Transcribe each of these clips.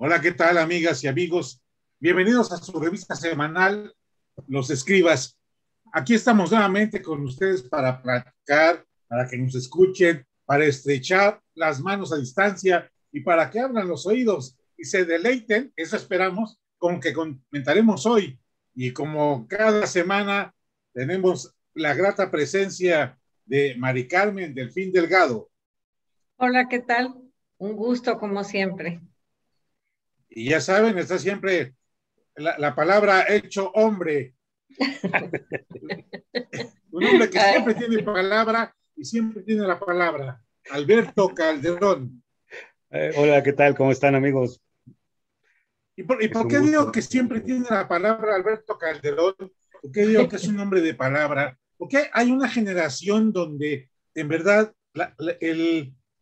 Hola, ¿qué tal, amigas y amigos? Bienvenidos a su revista semanal, Los Escribas. Aquí estamos nuevamente con ustedes para platicar, para que nos escuchen, para estrechar las manos a distancia y para que abran los oídos y se deleiten, eso esperamos, con que comentaremos hoy. Y como cada semana tenemos la grata presencia de Mari Carmen Delfín Delgado. Hola, ¿qué tal? Un gusto como siempre. Y ya saben, está siempre la palabra hecho hombre, un hombre que Ay, siempre tiene palabra y siempre tiene la palabra, Alberto Calderón. Hola, ¿qué tal? ¿Cómo están, amigos? ¿Y Es por un qué digo gusto. que siempre tiene la palabra Alberto Calderón? ¿Por qué digo que es un hombre de palabra? Porque hay una generación donde, en verdad,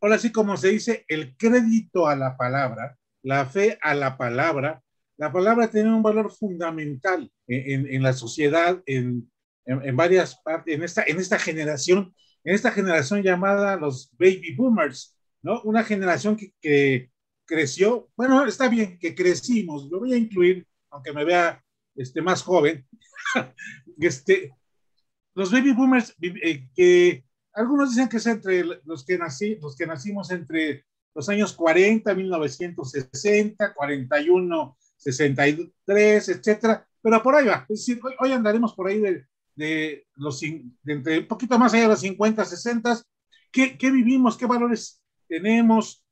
ahora sí como se dice, el crédito a la palabra, la fe a la palabra tiene un valor fundamental en la sociedad, en varias partes, en esta generación llamada los baby boomers, ¿no? Una generación que creció, bueno, está bien que crecimos, lo voy a incluir, aunque me vea más joven, este, los baby boomers, que algunos dicen que es entre los que nacimos entre los años 40, 1960, 41, 63, etcétera, pero por ahí va, es decir, hoy andaremos por ahí de entre un poquito más allá de los 50, 60, ¿qué vivimos, qué valores tenemos,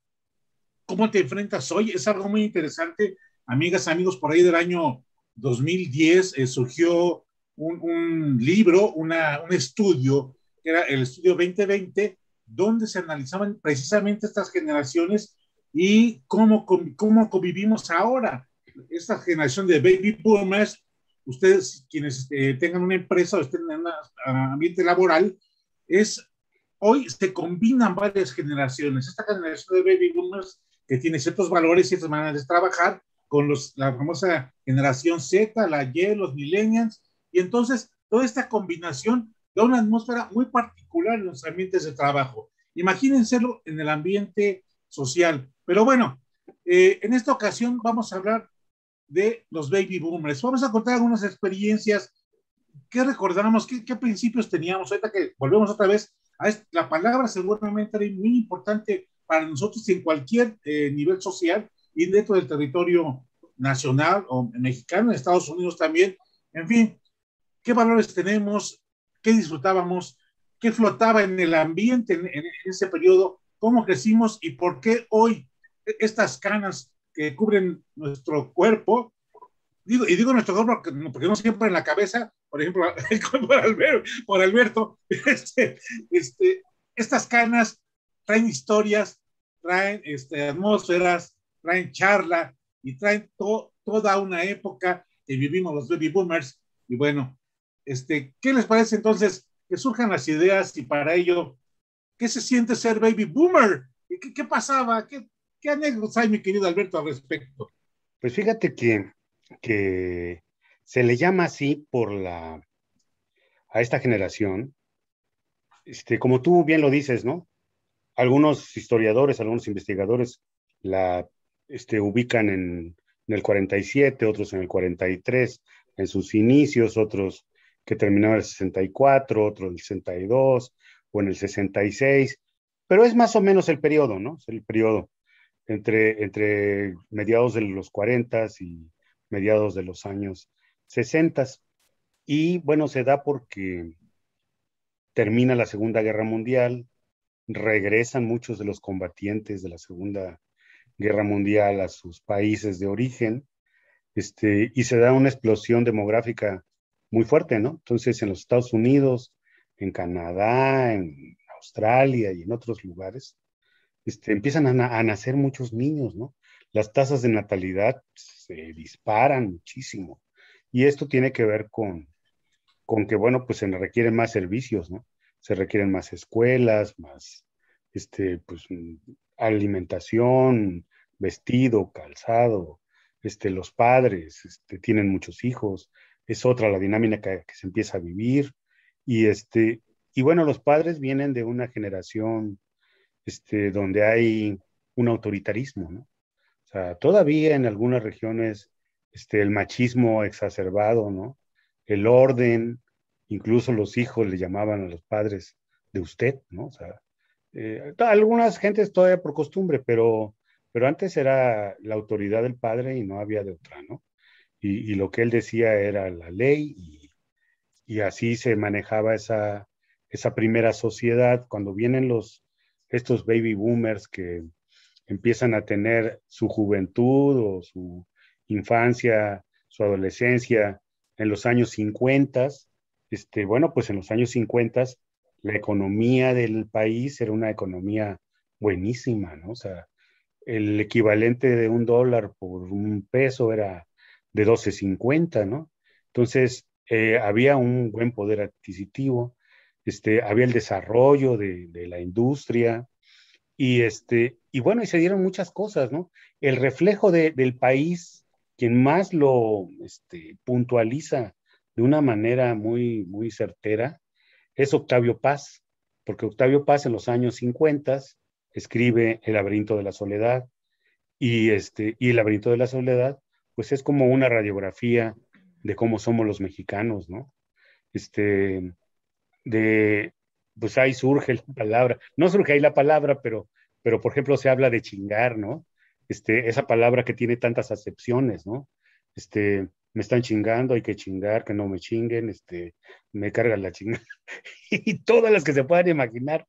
cómo te enfrentas hoy? Es algo muy interesante. Amigas, amigos, por ahí del año 2010 surgió un libro, un estudio, que era el estudio 2020, donde se analizaban precisamente estas generaciones y cómo convivimos ahora. Esta generación de baby boomers, ustedes quienes tengan una empresa o estén en un ambiente laboral, es hoy se combinan varias generaciones. Esta generación de baby boomers que tiene ciertos valores, ciertas maneras de trabajar, con la famosa generación Z, la Y, los millennials, y entonces toda esta combinación da una atmósfera muy particular en los ambientes de trabajo. Imagínenselo en el ambiente social. Pero bueno, en esta ocasión vamos a hablar de los baby boomers. Vamos a contar algunas experiencias. ¿Qué recordamos? ¿Qué principios teníamos? Ahorita que volvemos otra vez la palabra seguramente era muy importante para nosotros en cualquier nivel social y dentro del territorio nacional o mexicano, en Estados Unidos también. En fin, ¿qué valores tenemos? ¿Qué disfrutábamos? ¿Qué flotaba en el ambiente en ese periodo? ¿Cómo crecimos? ¿Y por qué hoy estas canas que cubren nuestro cuerpo? Digo nuestro cuerpo porque no siempre en la cabeza, por ejemplo, por Alberto, estas canas traen historias, traen atmósferas, traen charla y traen toda una época que vivimos los baby boomers. Y bueno, ¿qué les parece entonces que surjan las ideas y para ello, qué se siente ser baby boomer? ¿Qué pasaba? ¿Qué anécdotas hay, mi querido Alberto, al respecto? Pues fíjate que se le llama así a esta generación, como tú bien lo dices, ¿no? Algunos historiadores, algunos investigadores la ubican en el 47, otros en el 43, en sus inicios, otros que terminaron en el 64, otros en el 62 o en el 66, pero es más o menos el periodo, ¿no? Es el periodo entre mediados de los 40 y mediados de los años 60. Y bueno, se da porque termina la Segunda Guerra Mundial, regresan muchos de los combatientes de la Segunda Guerra Mundial a sus países de origen, y se da una explosión demográfica muy fuerte, ¿no? Entonces, en los Estados Unidos, en Canadá, en Australia y en otros lugares, empiezan a nacer muchos niños, ¿no? Las tasas de natalidad se disparan muchísimo. Y esto tiene que ver con que, bueno, pues se requieren más servicios, ¿no? Se requieren más escuelas, más, pues, alimentación, vestido, calzado, los padres, tienen muchos hijos, es otra la dinámica que se empieza a vivir, y y bueno, los padres vienen de una generación, donde hay un autoritarismo, ¿no? O sea, todavía en algunas regiones el machismo exacerbado, ¿no? El orden, incluso los hijos le llamaban a los padres de usted, ¿no? O sea, algunas gentes todavía por costumbre, pero antes era la autoridad del padre y no había de otra, ¿no? Y lo que él decía era la ley y así se manejaba esa primera sociedad. Cuando vienen estos baby boomers que empiezan a tener su juventud o su infancia, su adolescencia en los años 50, bueno, pues en los años 50 la economía del país era una economía buenísima, ¿no? O sea, el equivalente de $1 por $1 era de 12.50, ¿no? Entonces, había un buen poder adquisitivo, había el desarrollo de la industria, y bueno, y se dieron muchas cosas, ¿no? El reflejo del país, quien más lo puntualiza de una manera muy, muy certera, es Octavio Paz, porque Octavio Paz en los años 50 escribe El laberinto de la soledad, y El laberinto de la soledad, pues es como una radiografía de cómo somos los mexicanos, ¿no? Este, de, pues ahí surge la palabra, no surge ahí la palabra, pero por ejemplo se habla de chingar, ¿no? Esa palabra que tiene tantas acepciones, ¿no? Me están chingando, hay que chingar, que no me chinguen, me cargan la chingada, y todas las que se puedan imaginar,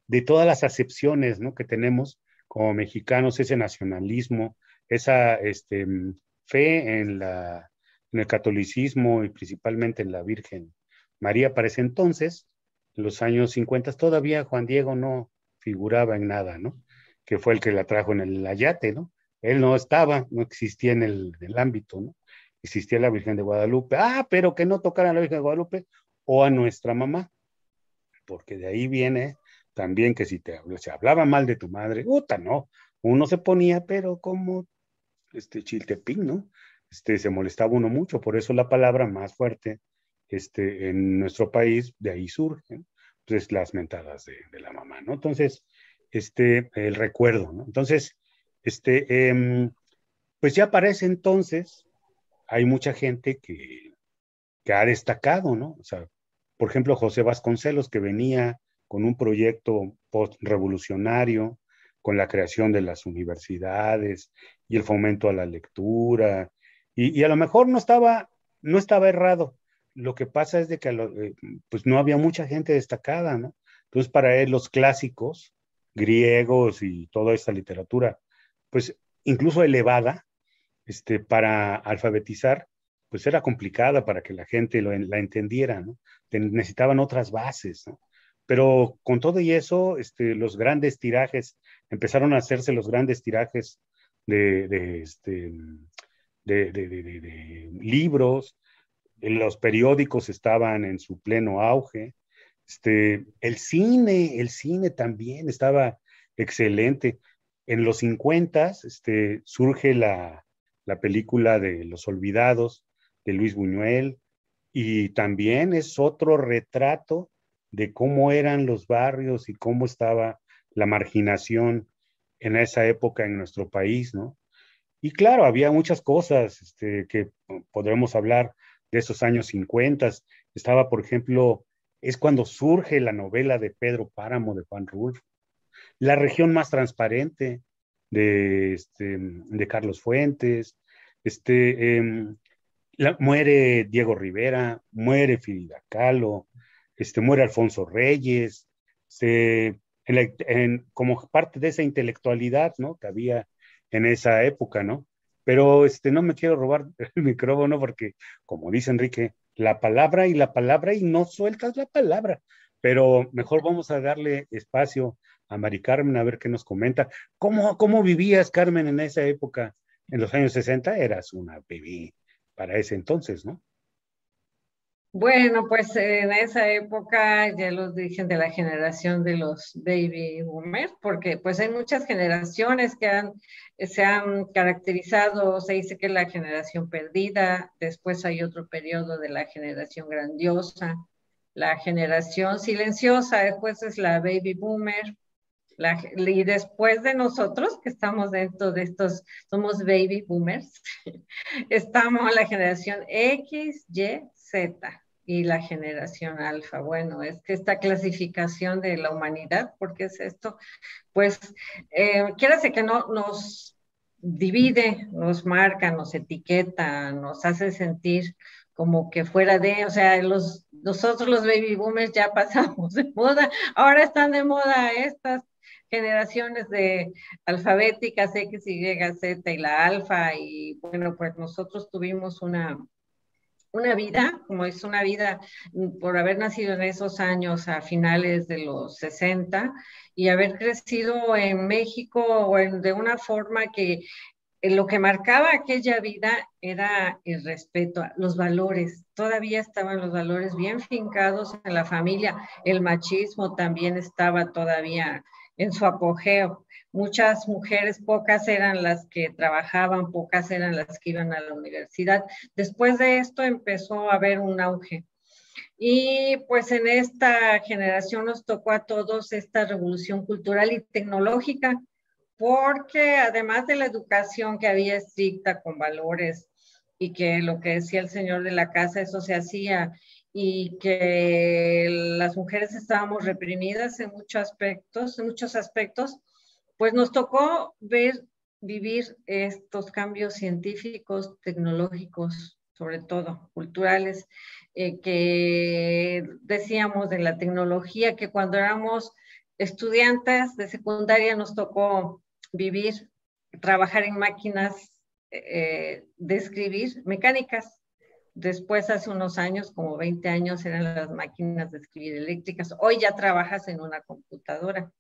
de todas las acepciones, ¿no? Que tenemos como mexicanos, ese nacionalismo, esa fe en el catolicismo y principalmente en la Virgen María. Para ese entonces, en los años 50, todavía Juan Diego no figuraba en nada, ¿no? Que fue el que la trajo en el ayate, ¿no? Él no estaba, no existía en el ámbito, ¿no? Existía la Virgen de Guadalupe. Ah, pero que no tocaran a la Virgen de Guadalupe o a nuestra mamá, porque de ahí viene también que si se hablaba mal de tu madre, puta, no, uno se ponía, pero como chiltepín, ¿no? Se molestaba uno mucho, por eso la palabra más fuerte en nuestro país, de ahí surgen, pues las mentadas de la mamá, ¿no? Entonces, el recuerdo, ¿no? Entonces, pues ya para ese entonces hay mucha gente que ha destacado, ¿no? O sea, por ejemplo, José Vasconcelos, que venía con un proyecto post-revolucionario, con la creación de las universidades y el fomento a la lectura, y a lo mejor no estaba errado. Lo que pasa es de que pues no había mucha gente destacada, ¿no? Entonces, para él los clásicos griegos y toda esta literatura, pues incluso elevada, para alfabetizar, pues era complicada para que la gente la entendiera, ¿no? Necesitaban otras bases, ¿no? Pero con todo y eso, los grandes tirajes, empezaron a hacerse los grandes tirajes de, de, este, de libros, los periódicos estaban en su pleno auge, el cine también estaba excelente. En los 50 surge la película de Los Olvidados de Luis Buñuel, y también es otro retrato de cómo eran los barrios y cómo estaba la marginación en esa época en nuestro país, ¿no? Y claro, había muchas cosas que podremos hablar de esos años 50. Estaba, por ejemplo, es cuando surge la novela de Pedro Páramo de Juan Rulfo, La región más transparente de Carlos Fuentes, muere Diego Rivera, muere Frida Kahlo, muere Alfonso Reyes, como parte de esa intelectualidad, ¿no? Que había en esa época, ¿no? Pero no me quiero robar el micrófono porque, como dice Enrique, la palabra y no sueltas la palabra. Pero mejor vamos a darle espacio a Mari Carmen a ver qué nos comenta. ¿Cómo vivías, Carmen, en esa época? En los años 60 eras una bebé para ese entonces, ¿no? Bueno, pues en esa época ya los dicen de la generación de los baby boomers, porque pues hay muchas generaciones que se han caracterizado, se dice que es la generación perdida, después hay otro periodo de la generación grandiosa, la generación silenciosa, después es la baby boomer, Y después de nosotros, que estamos dentro de estos, somos baby boomers, estamos la generación X, Y, Z y la generación alfa. Bueno, es que esta clasificación de la humanidad, ¿por qué es esto? Pues, quiérase que no, nos divide, nos marca, nos etiqueta, nos hace sentir como que fuera de, o sea, nosotros los baby boomers ya pasamos de moda, ahora están de moda estas generaciones de alfabéticas X, Y, Z y la alfa, y bueno, pues nosotros tuvimos una vida, como es una vida por haber nacido en esos años a finales de los 60 y haber crecido en México de una forma que lo que marcaba aquella vida era el respeto, los valores. Todavía estaban los valores bien fincados en la familia. El machismo también estaba todavía en su apogeo. Muchas mujeres, pocas eran las que trabajaban, pocas eran las que iban a la universidad. Después de esto empezó a haber un auge. Y pues en esta generación nos tocó a todos esta revolución cultural y tecnológica, porque además de la educación que había estricta con valores y que lo que decía el señor de la casa, eso se hacía, y que las mujeres estábamos reprimidas en muchos aspectos, pues nos tocó vivir estos cambios científicos, tecnológicos, sobre todo culturales, que decíamos de la tecnología, que cuando éramos estudiantes de secundaria nos tocó vivir, trabajar en máquinas de escribir mecánicas. Después, hace unos años, como 20 años, eran las máquinas de escribir eléctricas. Hoy ya trabajas en una computadora,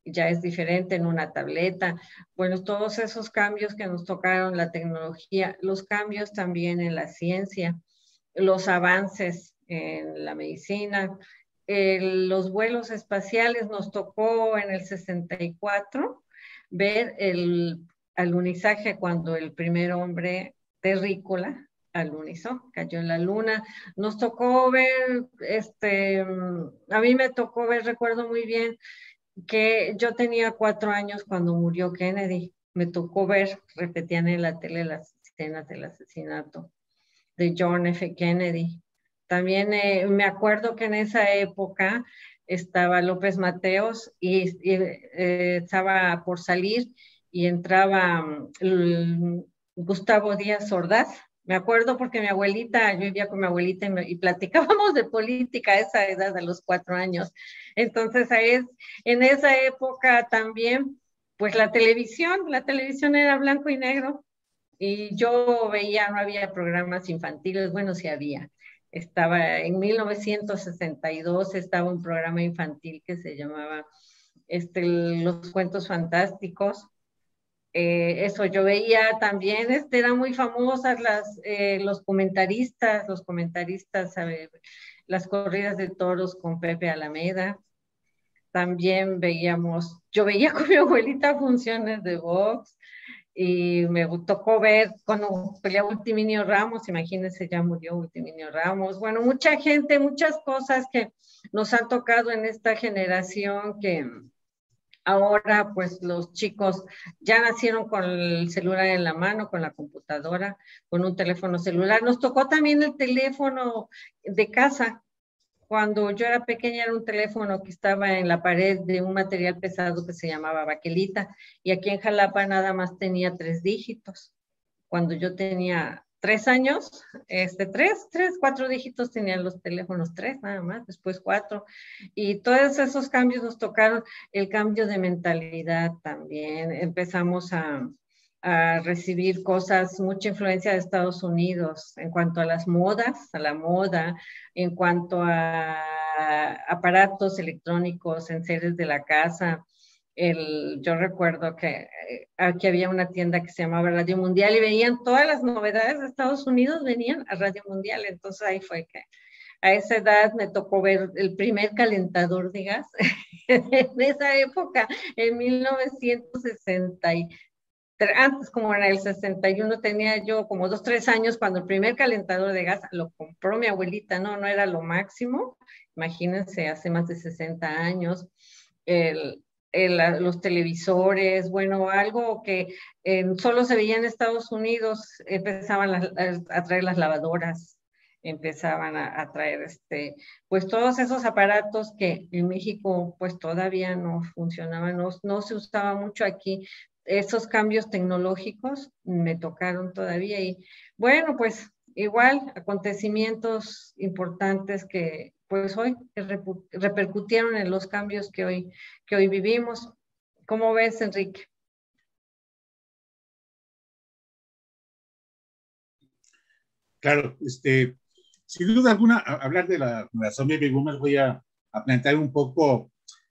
ya es diferente en una tableta. Bueno, todos esos cambios que nos tocaron, la tecnología, los cambios también en la ciencia, los avances en la medicina, los vuelos espaciales. Nos tocó en el 64 ver el alunizaje cuando el primer hombre terrícola alunizó, cayó en la luna. Nos tocó ver, a mí me tocó ver, recuerdo muy bien, que yo tenía 4 años cuando murió Kennedy. Me tocó ver, repetían en la tele las escenas del asesinato de John F. Kennedy. También me acuerdo que en esa época estaba López Mateos y estaba por salir y entraba Gustavo Díaz Ordaz. Me acuerdo porque mi abuelita, yo vivía con mi abuelita y platicábamos de política a esa edad, a los 4 años. Entonces, en esa época también, pues la televisión era blanco y negro. Y yo veía, no había programas infantiles, bueno, sí había. Estaba en 1962, estaba un programa infantil que se llamaba Los Cuentos Fantásticos. Eso yo veía también, eran muy famosas los comentaristas, las corridas de toros con Pepe Alameda. También yo veía con mi abuelita funciones de box y me tocó ver cuando peleaba Ultiminio Ramos, imagínense, ya murió Ultiminio Ramos. Bueno, mucha gente, muchas cosas que nos han tocado en esta generación que ahora pues los chicos ya nacieron con el celular en la mano, con la computadora, con un teléfono celular. Nos tocó también el teléfono de casa. Cuando yo era pequeña era un teléfono que estaba en la pared de un material pesado que se llamaba baquelita, y aquí en Jalapa nada más tenía 3 dígitos. Cuando yo tenía 3 años, 4 dígitos tenían los teléfonos, 3 nada más, después 4. Y todos esos cambios nos tocaron, el cambio de mentalidad también. Empezamos a recibir cosas, mucha influencia de Estados Unidos en cuanto a las modas, a la moda, en cuanto a aparatos electrónicos, enseres de la casa. Yo recuerdo que aquí había una tienda que se llamaba Radio Mundial y veían todas las novedades de Estados Unidos, venían a Radio Mundial. Entonces ahí fue que a esa edad me tocó ver el primer calentador de gas. En esa época, en 1960, antes como en el 61 tenía yo como 2, 3 años cuando el primer calentador de gas lo compró mi abuelita. No era lo máximo, imagínense, hace más de 60 años. los televisores, bueno, algo que solo se veía en Estados Unidos, empezaban a traer las lavadoras, empezaban a traer pues todos esos aparatos que en México pues todavía no funcionaban, no se usaba mucho aquí. Esos cambios tecnológicos me tocaron todavía y bueno, pues igual acontecimientos importantes que pues hoy repercutieron en los cambios que hoy vivimos. ¿Cómo ves, Enrique? Claro, sin duda alguna, hablar de la generación baby boomers, voy a plantear un poco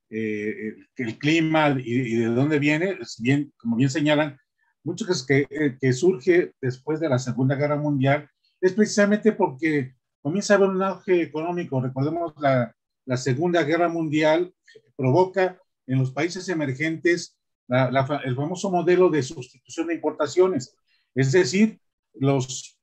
el clima y de dónde viene. Bien, como bien señalan, mucho que surge después de la Segunda Guerra Mundial es precisamente porque comienza a haber un auge económico. Recordemos la Segunda Guerra Mundial provoca en los países emergentes el famoso modelo de sustitución de importaciones. Es decir, los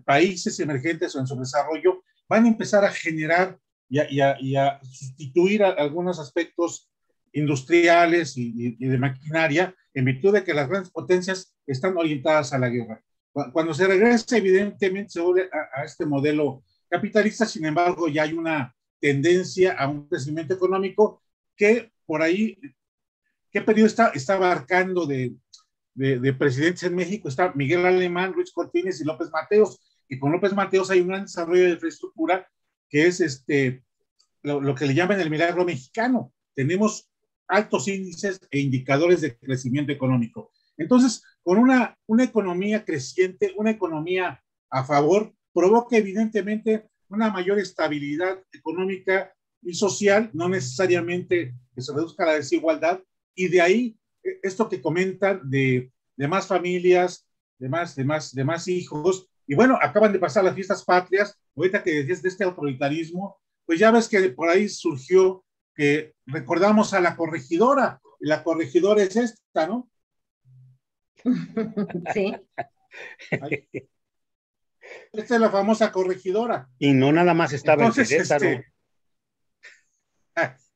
países emergentes o en su desarrollo van a empezar a generar y a sustituir algunos aspectos industriales y de maquinaria en virtud de que las grandes potencias están orientadas a la guerra. Cuando se regresa, evidentemente se vuelve a este modelo capitalista. Sin embargo, ya hay una tendencia a un crecimiento económico que por ahí, ¿qué periodo está abarcando de presidentes en México? Está Miguel Alemán, Ruiz Cortines y López Mateos, y con López Mateos hay un gran desarrollo de infraestructura que es lo que le llaman el milagro mexicano. Tenemos altos índices e indicadores de crecimiento económico. Entonces, con una economía creciente, una economía a favor, provoca evidentemente una mayor estabilidad económica y social, no necesariamente que se reduzca la desigualdad, y de ahí esto que comentan de más familias, de más hijos, y bueno, acaban de pasar las fiestas patrias, ahorita que decías de este autoritarismo, pues ya ves que por ahí surgió que recordamos a la corregidora, y la corregidora es esta, ¿no? Sí. Esta es la famosa corregidora. Y no nada más estaba entonces, en Querétaro.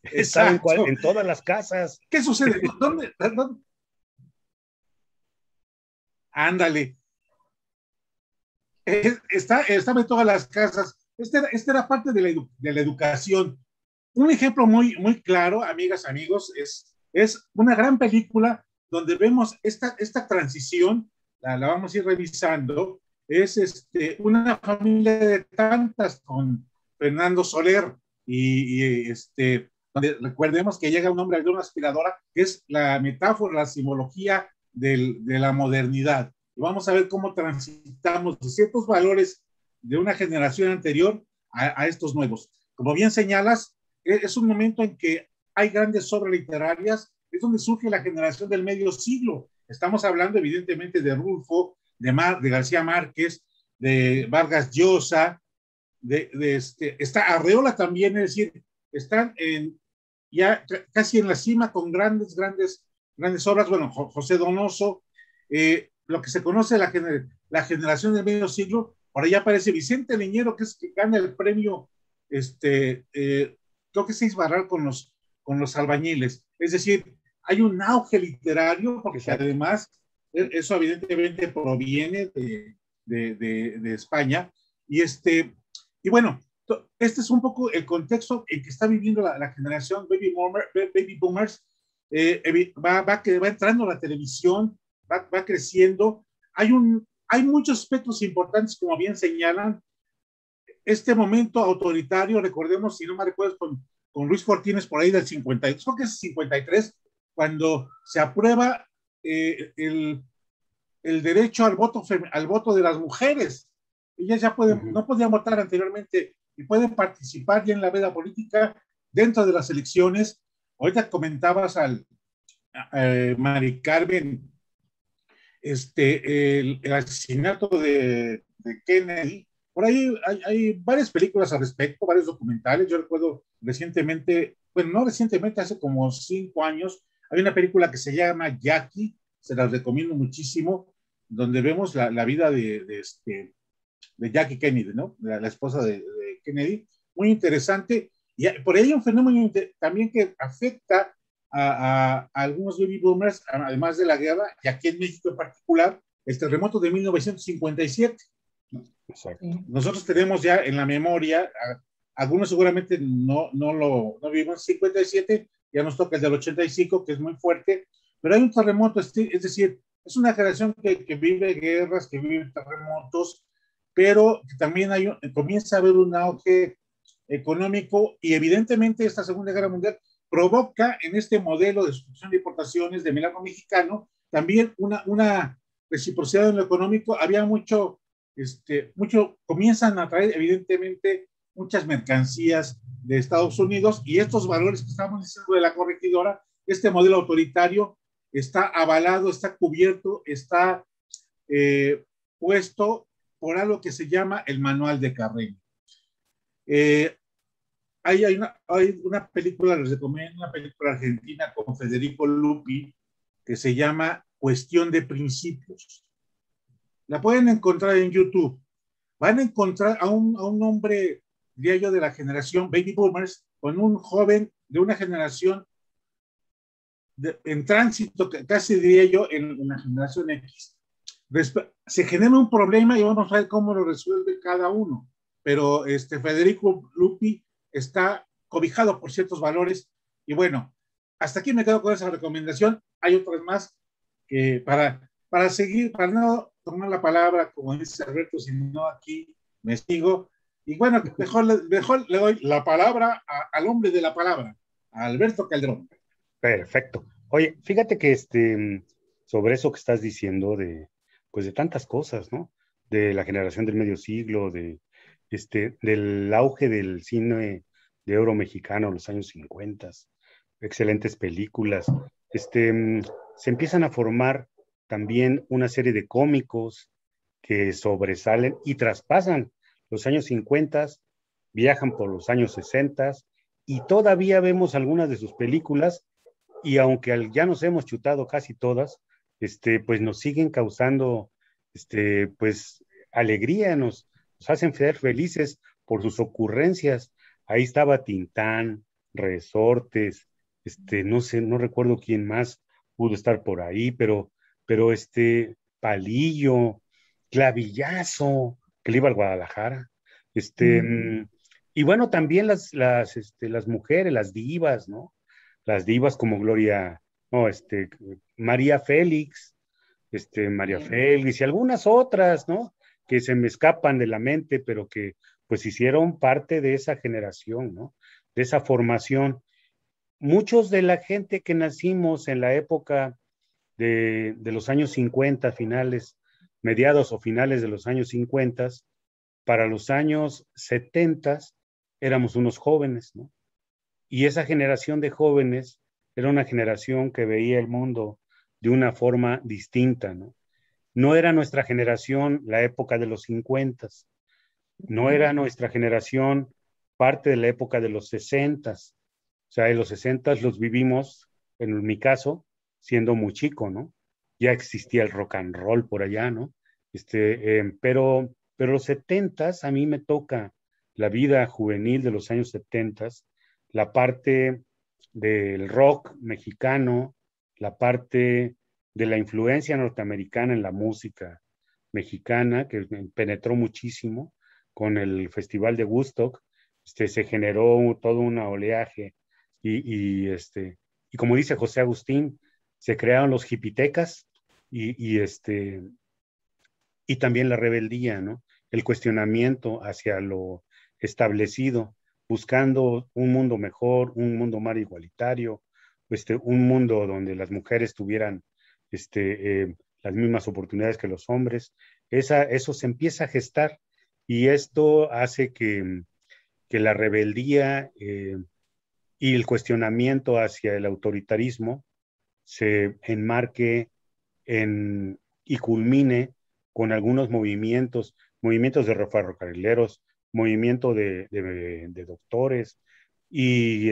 Estaba en todas las casas. ¿Qué sucede? ¿Dónde? Ándale. Estaba en todas las casas. Esta era parte de la educación. Un ejemplo muy claro, amigas, amigos, es una gran película donde vemos esta transición, la vamos a ir revisando, es una familia de tantas con Fernando Soler y donde recordemos que llega un hombre de una aspiradora, que es la metáfora, la simbología de la modernidad. Y vamos a ver cómo transitamos ciertos valores de una generación anterior a estos nuevos. Como bien señalas, es un momento en que hay grandes obras literarias, es donde surge la generación del medio siglo. Estamos hablando evidentemente de Rulfo, de García Márquez, de Vargas Llosa, está Arreola también, es decir, están ya casi en la cima con grandes obras. Bueno, José Donoso, lo que se conoce la generación del medio siglo. Por allá aparece Vicente Leñero, que gana el premio, creo que se Barral con los albañiles. Es decir, hay un auge literario, porque exacto, además eso evidentemente proviene de España. Y bueno, este es un poco el contexto en que está viviendo la generación baby boomers. Va entrando la televisión, va creciendo. Hay muchos aspectos importantes, como bien señalan. Este momento autoritario, recordemos, si no me recuerdo, con Luis Cortines por ahí del 53, creo que es 53, cuando se aprueba el derecho al voto de las mujeres. Ellas ya no podían votar anteriormente y pueden participar ya en la vida política dentro de las elecciones. Ahorita comentabas Mari Carmen, el asesinato de Kennedy. Por ahí hay varias películas al respecto, varios documentales. Yo recuerdo recientemente, bueno, no recientemente, hace como 5 años, hay una película que se llama Jackie, se las recomiendo muchísimo, donde vemos la vida de Jackie Kennedy, ¿no? La esposa de Kennedy, muy interesante. Y por ahí hay un fenómeno también que afecta a algunos baby boomers, además de la guerra, y aquí en México en particular, el terremoto de 1957. Exacto. Nosotros tenemos ya en la memoria, algunos seguramente no vivimos en 57, ya nos toca el del 85, que es muy fuerte, pero hay un terremoto, es decir, es una generación que vive guerras, que vive terremotos, pero también comienza a haber un auge económico y evidentemente esta Segunda Guerra Mundial provoca en este modelo de sustitución de importaciones de Milagro Mexicano también una reciprocidad en lo económico. Había comienzan a traer evidentemente muchas mercancías de Estados Unidos y estos valores que estamos diciendo de la corregidora, este modelo autoritario está avalado, está cubierto, está puesto por algo que se llama el Manual de Carreño. Hay una película, les recomiendo, una película argentina con Federico Lupi que se llama Cuestión de Principios. La pueden encontrar en YouTube. Van a encontrar a un hombre, diría yo, de la generación Baby Boomers, con un joven de una generación en tránsito, casi diría yo, en la generación X. Se genera un problema y vamos a ver cómo lo resuelve cada uno. Pero Federico Lupi está cobijado por ciertos valores. Y bueno, hasta aquí me quedo con esa recomendación. Hay otras más que para seguir, para no tomar la palabra, como dice Alberto, sino aquí me sigo. Y bueno, mejor le doy la palabra al hombre de la palabra, a Alberto Calderón. Perfecto. Oye, fíjate que sobre eso que estás diciendo pues de tantas cosas, ¿no? De la generación del medio siglo, del auge del cine de oro mexicano en los años 50, excelentes películas. Se empiezan a formar también una serie de cómicos que sobresalen y traspasan los años 50, viajan por los años 60 y todavía vemos algunas de sus películas y aunque ya nos hemos chutado casi todas, pues nos siguen causando, pues alegría, nos hacen ser felices por sus ocurrencias. Ahí estaba Tintán, Resortes, no sé, no recuerdo quién más pudo estar por ahí, pero Palillo, Clavillazo, que le iba al Guadalajara, y bueno, también las mujeres, las divas, ¿no? Las divas como Gloria, no, María Félix, María Félix y algunas otras, ¿no? Que se me escapan de la mente, pero que pues hicieron parte de esa generación, ¿no? De esa formación. Muchos de la gente que nacimos en la época de los años 50, mediados o finales de los años 50, para los años 70 éramos unos jóvenes, ¿no? Y esa generación de jóvenes era una generación que veía el mundo de una forma distinta, ¿no? No era nuestra generación la época de los 50, no era nuestra generación parte de la época de los 60. O sea, en los 60 los vivimos, en mi caso, siendo muy chico, ¿no? Ya existía el rock and roll por allá, ¿no? Pero los 70 a mí me toca la vida juvenil de los años 70, la parte del rock mexicano, la parte de la influencia norteamericana en la música mexicana, que penetró muchísimo con el Festival de Woodstock. Se generó todo un oleaje y como dice José Agustín, se crearon los hipitecas y también la rebeldía, ¿no? El cuestionamiento hacia lo establecido, buscando un mundo mejor, un mundo más igualitario, un mundo donde las mujeres tuvieran las mismas oportunidades que los hombres. Eso se empieza a gestar y esto hace que la rebeldía y el cuestionamiento hacia el autoritarismo se enmarque y culmine con algunos movimientos de ferrocarrileros, movimiento de doctores, y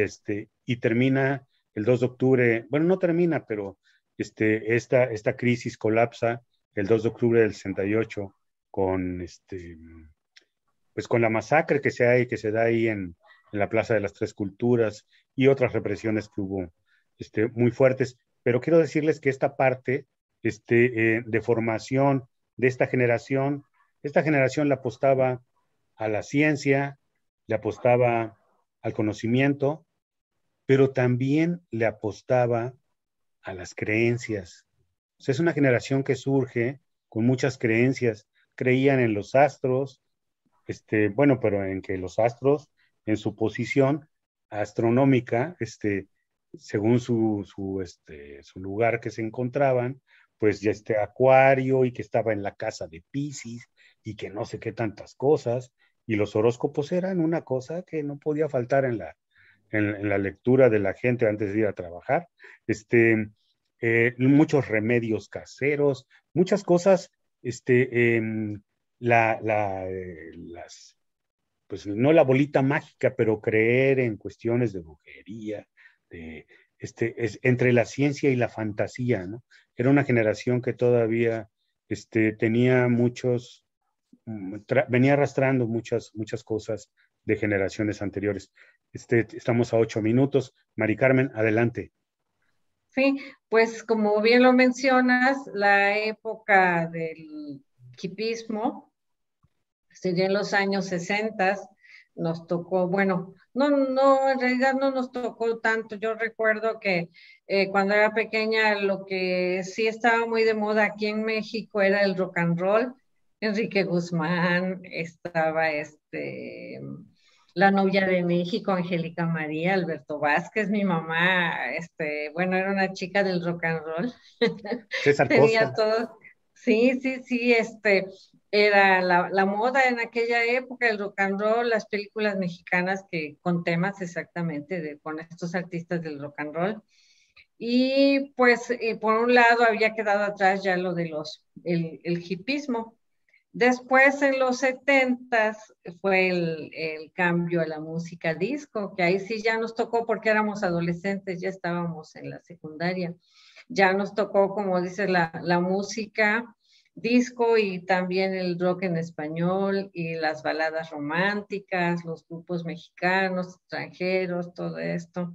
termina el 2 de octubre, bueno, no termina, pero esta crisis colapsa el 2 de octubre del 68 con, pues con la masacre que se da ahí en la Plaza de las Tres Culturas y otras represiones que hubo muy fuertes. Pero quiero decirles que esta parte de formación de esta generación le apostaba a la ciencia, le apostaba al conocimiento, pero también le apostaba a las creencias. O sea, es una generación que surge con muchas creencias. Creían en los astros, bueno, pero en que los astros, en su posición astronómica, según su lugar que se encontraban, pues ya Acuario, y que estaba en la casa de Piscis, y que no sé qué tantas cosas, y los horóscopos eran una cosa que no podía faltar en la lectura de la gente antes de ir a trabajar. Muchos remedios caseros, muchas cosas, pues no la bolita mágica, pero creer en cuestiones de brujería, entre la ciencia y la fantasía, ¿no? Era una generación que todavía tenía venía arrastrando muchas cosas de generaciones anteriores. Estamos a 8 minutos. Mari Carmen, adelante. Sí, pues como bien lo mencionas, la época del hipismo sería en los años 60, nos tocó, bueno, no, en realidad no nos tocó tanto. Yo recuerdo que cuando era pequeña lo que sí estaba muy de moda aquí en México era el rock and roll. Enrique Guzmán, estaba la novia de México, Angélica María, Alberto Vázquez, mi mamá, bueno, era una chica del rock and roll. César Tenía Costa. todo. Sí, sí, sí, era la moda en aquella época, el rock and roll, las películas mexicanas que con temas exactamente con estos artistas del rock and roll. Y pues por un lado había quedado atrás ya lo de el hipismo. Después, en los 70s, fue el cambio a la música disco, que ahí sí ya nos tocó porque éramos adolescentes, ya estábamos en la secundaria. Ya nos tocó, como dice, la música disco y también el rock en español y las baladas románticas, los grupos mexicanos, extranjeros, todo esto.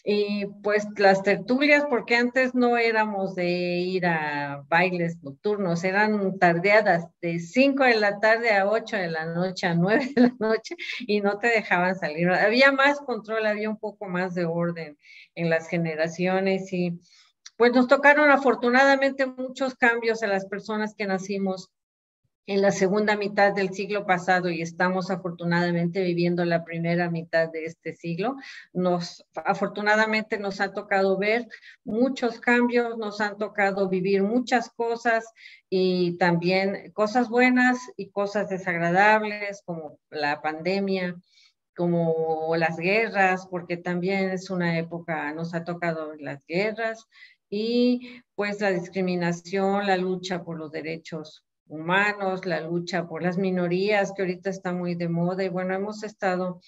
Y pues las tertulias, porque antes no éramos de ir a bailes nocturnos, eran tardeadas de 5 de la tarde a 8 de la noche, a 9 de la noche, y no te dejaban salir. Había más control, había un poco más de orden en las generaciones y pues nos tocaron afortunadamente muchos cambios a las personas que nacimos en la segunda mitad del siglo pasado y estamos afortunadamente viviendo la primera mitad de este siglo. Afortunadamente nos ha tocado ver muchos cambios, nos han tocado vivir muchas cosas y también cosas buenas y cosas desagradables como la pandemia, como las guerras, porque también es una época, nos ha tocado las guerras y pues la discriminación, la lucha por los derechos humanos, la lucha por las minorías, que ahorita está muy de moda, y bueno, hemos estado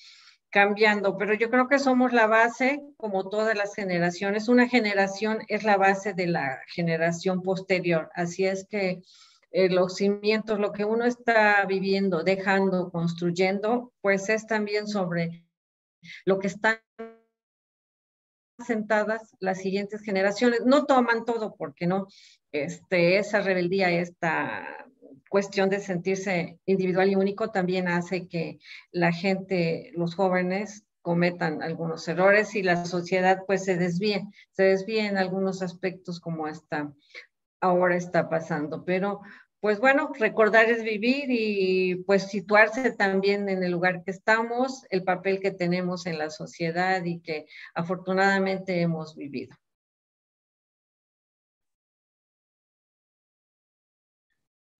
cambiando, pero yo creo que somos la base, como todas las generaciones. Una generación es la base de la generación posterior, así es que los cimientos, lo que uno está viviendo, dejando, construyendo, pues es también sobre lo que están sentadas las siguientes generaciones. No toman todo porque no, esa rebeldía, esta cuestión de sentirse individual y único también hace que la gente, los jóvenes, cometan algunos errores y la sociedad pues se desvíe en algunos aspectos como ahora está pasando, pero pues bueno, recordar es vivir y pues situarse también en el lugar que estamos, el papel que tenemos en la sociedad y que afortunadamente hemos vivido.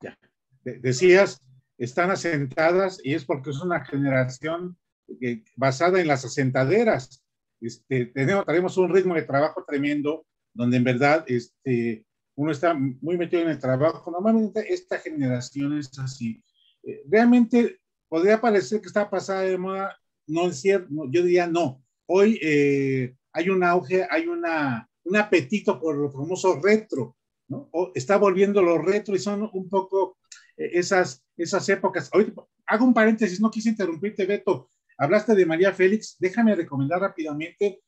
Ya. Decías, están asentadas y es porque es una generación basada en las asentaderas. Tenemos un ritmo de trabajo tremendo donde en verdad uno está muy metido en el trabajo. Normalmente esta generación es así. Realmente podría parecer que está pasada de moda, no es cierto, no, yo diría no. Hoy hay un auge, hay un apetito por lo famoso retro, ¿no? O está volviendo lo retro y son un poco esas épocas. Ahorita, hago un paréntesis, no quise interrumpirte, Beto. Hablaste de María Félix, déjame recomendar rápidamente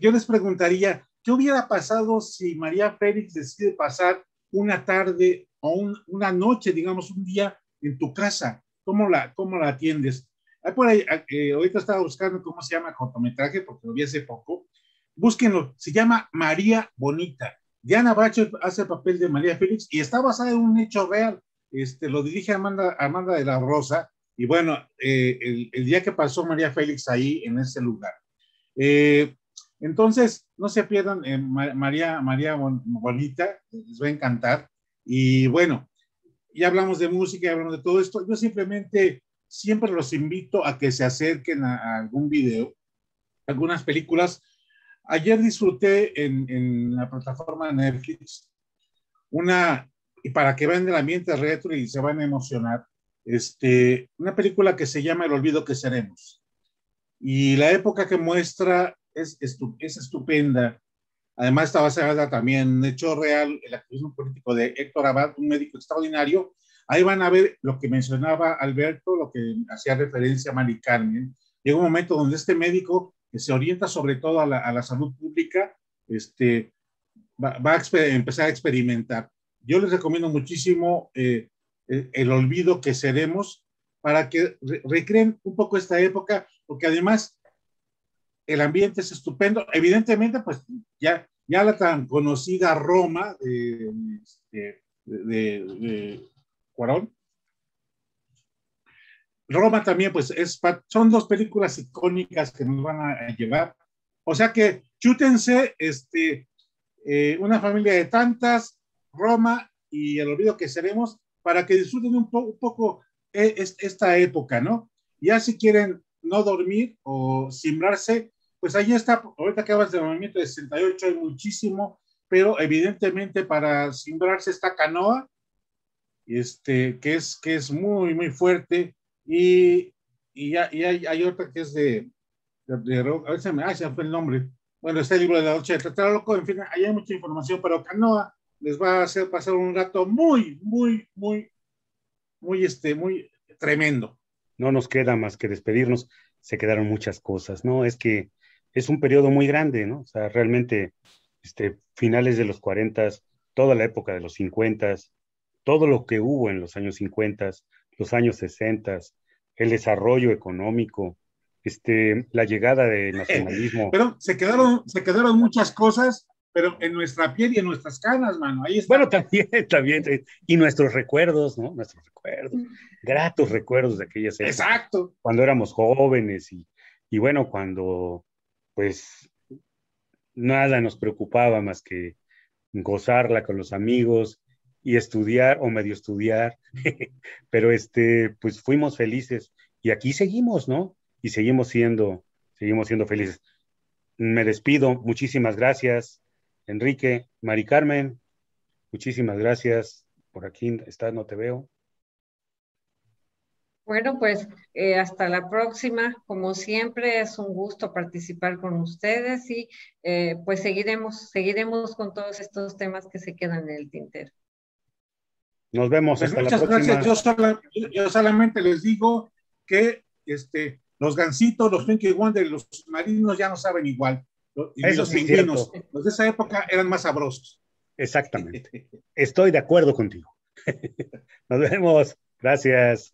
yo les preguntaría, ¿qué hubiera pasado si María Félix decide pasar una tarde o una noche, digamos, un día en tu casa? ¿Cómo la atiendes? Por ahí, ahorita estaba buscando cómo se llama el cortometraje, porque lo vi hace poco. Búsquenlo, se llama María Bonita. Diana Bacher hace el papel de María Félix y está basada en un hecho real. Lo dirige Amanda de la Rosa. Y bueno, el día que pasó María Félix ahí en ese lugar. Entonces, no se pierdan María Bonita, les va a encantar. Y bueno, ya hablamos de música, ya hablamos de todo esto. Yo siempre los invito a que se acerquen a algún video, algunas películas. Ayer disfruté en la plataforma Netflix y para que vean el ambiente retro y se van a emocionar, una película que se llama El olvido que seremos. Y la época que muestra es estupenda. Además está basada también en un hecho real, el activismo político de Héctor Abad, un médico extraordinario. Ahí van a ver lo que mencionaba Alberto, lo que hacía referencia a Mari Carmen. Llega un momento donde este médico, que se orienta sobre todo a la salud pública, va a empezar a experimentar. Yo les recomiendo muchísimo El olvido que seremos, para que recreen un poco esta época, porque además el ambiente es estupendo. Evidentemente, pues ya la tan conocida Roma de Cuarón. Roma también, pues son dos películas icónicas que nos van a llevar. O sea que chútense Una familia de tantas, Roma y El olvido que seremos, para que disfruten un poco esta época, ¿no? Ya si quieren no dormir o simbrarse, pues ahí está. Ahorita acabas de Movimiento de 68, hay muchísimo, pero evidentemente para simbrarse está Canoa, que es muy, muy fuerte, y hay otra que es a ver, se me fue el nombre. Bueno, está el libro de la noche de Tratar Loco, en fin, ahí hay mucha información, pero Canoa les va a hacer pasar un rato muy, muy, muy, muy, muy tremendo. No nos queda más que despedirnos. Se quedaron muchas cosas, ¿no? Es que es un periodo muy grande, ¿no? O sea, realmente, finales de los 40, toda la época de los 50, todo lo que hubo en los años 50, los años 60, el desarrollo económico, la llegada del nacionalismo. Pero se quedaron muchas cosas, pero en nuestra piel y en nuestras canas, mano. Ahí está. Bueno, también. Y nuestros recuerdos, ¿no? Nuestros recuerdos, gratos recuerdos de aquellas épocas. Exacto. Cuando éramos jóvenes y bueno, cuando pues nada nos preocupaba más que gozarla con los amigos y estudiar o medio estudiar, pero pues fuimos felices y aquí seguimos, ¿no? Y seguimos siendo felices. Me despido, muchísimas gracias, Enrique, Mari Carmen, muchísimas gracias. Por aquí estás, no te veo. Bueno, pues hasta la próxima. Como siempre, es un gusto participar con ustedes y pues seguiremos con todos estos temas que se quedan en el tintero. Nos vemos, pues hasta muchas la próxima. Gracias. Yo solamente les digo que los gansitos, los Twinkie Wonder, los marinos ya no saben igual. Eso los sí pingüinos, los de esa época eran más sabrosos. Exactamente. Estoy de acuerdo contigo. Nos vemos. Gracias.